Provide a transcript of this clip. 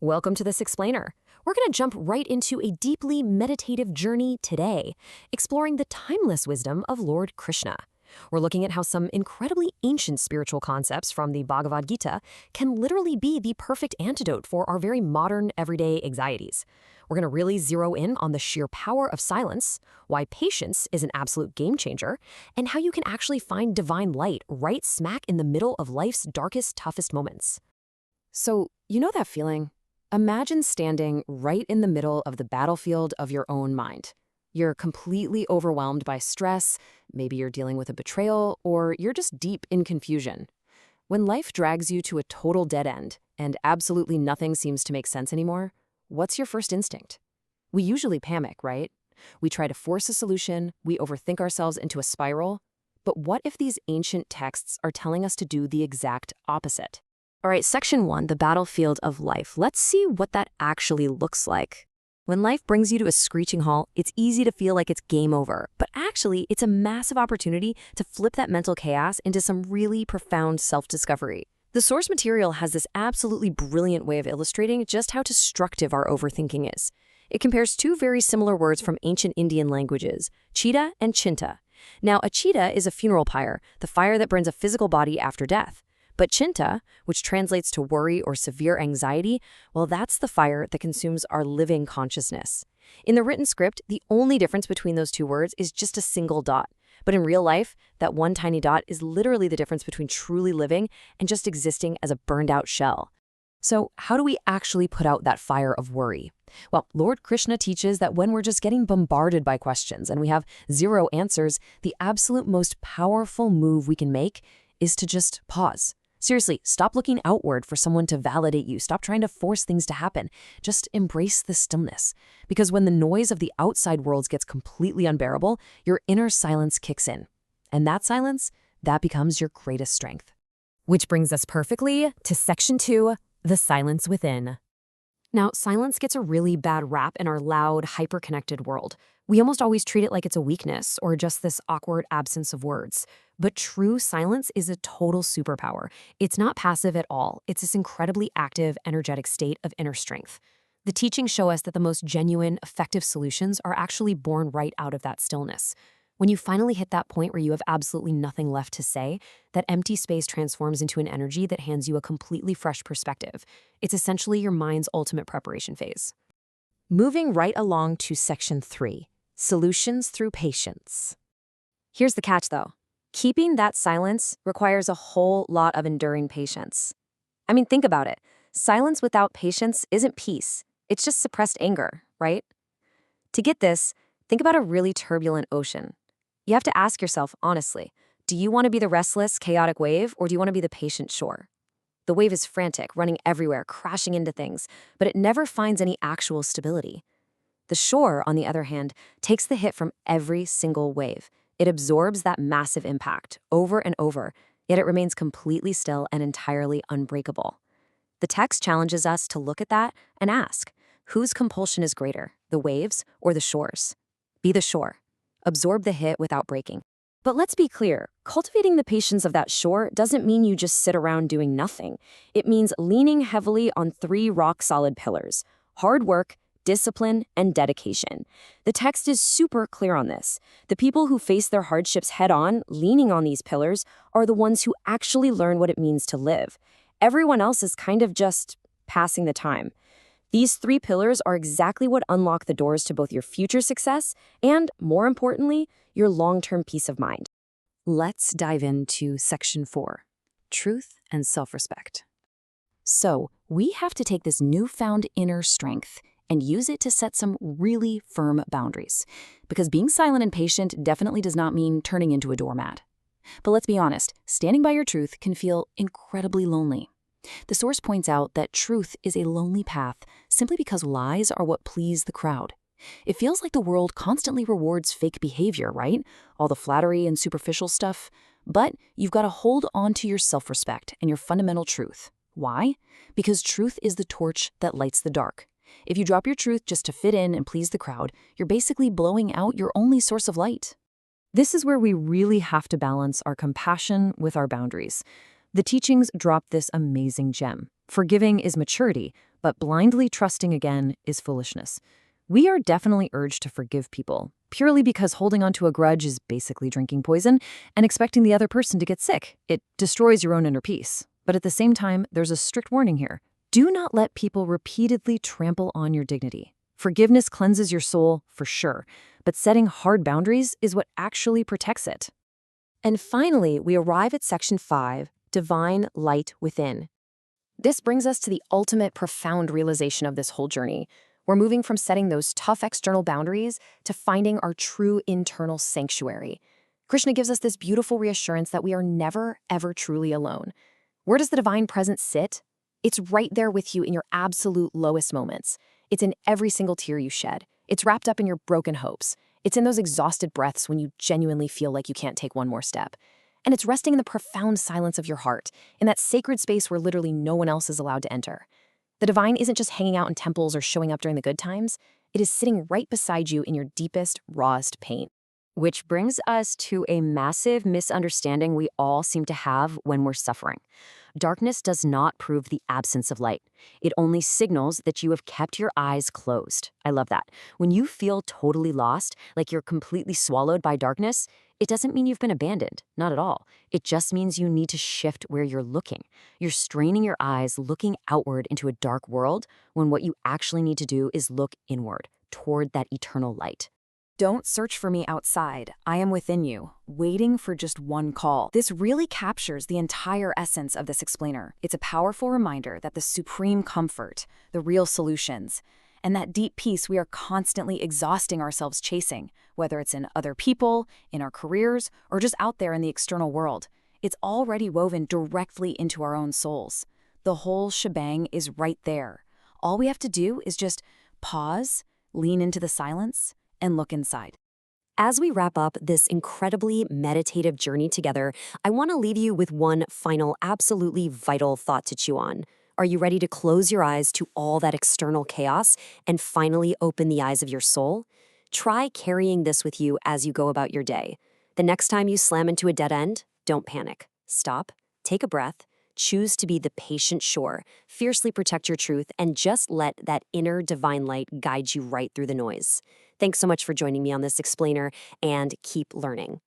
Welcome to This Explainer. We're going to jump right into a deeply meditative journey today, exploring the timeless wisdom of Lord Krishna. We're looking at how some incredibly ancient spiritual concepts from the Bhagavad Gita can literally be the perfect antidote for our very modern, everyday anxieties. We're going to really zero in on the sheer power of silence, why patience is an absolute game changer, and how you can actually find divine light right smack in the middle of life's darkest, toughest moments. So, you know that feeling? Imagine standing right in the middle of the battlefield of your own mind. You're completely overwhelmed by stress, maybe you're dealing with a betrayal, or you're just deep in confusion. When life drags you to a total dead end, and absolutely nothing seems to make sense anymore, what's your first instinct? We usually panic, right? We try to force a solution, we overthink ourselves into a spiral. But what if these ancient texts are telling us to do the exact opposite? All right, section 1, the battlefield of life. Let's see what that actually looks like. When life brings you to a screeching halt, it's easy to feel like it's game over, but actually, it's a massive opportunity to flip that mental chaos into some really profound self-discovery. The source material has this absolutely brilliant way of illustrating just how destructive our overthinking is. It compares two very similar words from ancient Indian languages, chita and chinta. Now, a chita is a funeral pyre, the fire that burns a physical body after death. But chinta, which translates to worry or severe anxiety, well, that's the fire that consumes our living consciousness. In the written script, the only difference between those two words is just a single dot. But in real life, that one tiny dot is literally the difference between truly living and just existing as a burned-out shell. So how do we actually put out that fire of worry? Well, Lord Krishna teaches that when we're just getting bombarded by questions and we have zero answers, the absolute most powerful move we can make is to just pause. Seriously, stop looking outward for someone to validate you. Stop trying to force things to happen. Just embrace the stillness. Because when the noise of the outside world gets completely unbearable, your inner silence kicks in. And that silence, that becomes your greatest strength. Which brings us perfectly to section 2, the silence within. Now, silence gets a really bad rap in our loud, hyper-connected world. We almost always treat it like it's a weakness or just this awkward absence of words. But true silence is a total superpower. It's not passive at all. It's this incredibly active, energetic state of inner strength. The teachings show us that the most genuine, effective solutions are actually born right out of that stillness. When you finally hit that point where you have absolutely nothing left to say, that empty space transforms into an energy that hands you a completely fresh perspective. It's essentially your mind's ultimate preparation phase. Moving right along to section 3, solutions through patience. Here's the catch, though. Keeping that silence requires a whole lot of enduring patience. I mean, think about it. Silence without patience isn't peace. It's just suppressed anger, right? To get this, think about a really turbulent ocean. You have to ask yourself, honestly, do you want to be the restless, chaotic wave, or do you want to be the patient shore? The wave is frantic, running everywhere, crashing into things, but it never finds any actual stability. The shore, on the other hand, takes the hit from every single wave. It absorbs that massive impact over and over, yet it remains completely still and entirely unbreakable. The text challenges us to look at that and ask, whose compulsion is greater, the waves or the shores? Be the shore. Absorb the hit without breaking. But let's be clear, cultivating the patience of that shore doesn't mean you just sit around doing nothing. It means leaning heavily on 3 rock-solid pillars: hard work, discipline, and dedication. The text is super clear on this. The people who face their hardships head-on, leaning on these pillars, are the ones who actually learn what it means to live. Everyone else is kind of just passing the time. These 3 pillars are exactly what unlock the doors to both your future success and, more importantly, your long-term peace of mind. Let's dive into section 4, truth and self-respect. So, we have to take this newfound inner strength and use it to set some really firm boundaries. Because being silent and patient definitely does not mean turning into a doormat. But let's be honest, standing by your truth can feel incredibly lonely. The source points out that truth is a lonely path simply because lies are what please the crowd. It feels like the world constantly rewards fake behavior, right? All the flattery and superficial stuff. But you've got to hold on to your self-respect and your fundamental truth. Why? Because truth is the torch that lights the dark. If you drop your truth just to fit in and please the crowd, you're basically blowing out your only source of light. This is where we really have to balance our compassion with our boundaries. The teachings drop this amazing gem. Forgiving is maturity, But blindly trusting again is foolishness. We are definitely urged to forgive people, purely because holding onto a grudge is basically drinking poison and expecting the other person to get sick. It destroys your own inner peace. But at the same time, there's a strict warning here. Do not let people repeatedly trample on your dignity. Forgiveness cleanses your soul, for sure, but setting hard boundaries is what actually protects it. And finally, we arrive at section 5, divine light within. This brings us to the ultimate profound realization of this whole journey. We're moving from setting those tough external boundaries to finding our true internal sanctuary. Krishna gives us this beautiful reassurance that we are never, ever truly alone. Where does the divine presence sit? It's right there with you in your absolute lowest moments. It's in every single tear you shed. It's wrapped up in your broken hopes. It's in those exhausted breaths when you genuinely feel like you can't take one more step. And it's resting in the profound silence of your heart, in that sacred space where literally no one else is allowed to enter. The divine isn't just hanging out in temples or showing up during the good times. It is sitting right beside you in your deepest, rawest pain. Which brings us to a massive misunderstanding we all seem to have when we're suffering. Darkness does not prove the absence of light. It only signals that you have kept your eyes closed. I love that. When you feel totally lost, like you're completely swallowed by darkness, it doesn't mean you've been abandoned. Not at all. It just means you need to shift where you're looking. You're straining your eyes, looking outward into a dark world, when what you actually need to do is look inward, toward that eternal light. Don't search for me outside. I am within you, waiting for just one call. This really captures the entire essence of this explainer. It's a powerful reminder that the supreme comfort, the real solutions, and that deep peace we are constantly exhausting ourselves chasing, whether it's in other people, in our careers, or just out there in the external world, it's already woven directly into our own souls. The whole shebang is right there. All we have to do is just pause, lean into the silence, and look inside. As we wrap up this incredibly meditative journey together, I want to leave you with one final, absolutely vital thought to chew on. Are you ready to close your eyes to all that external chaos and finally open the eyes of your soul? Try carrying this with you as you go about your day. The next time you slam into a dead end, don't panic. Stop, take a breath, choose to be the patient shore, fiercely protect your truth, and just let that inner divine light guide you right through the noise. Thanks so much for joining me on this explainer, and keep learning.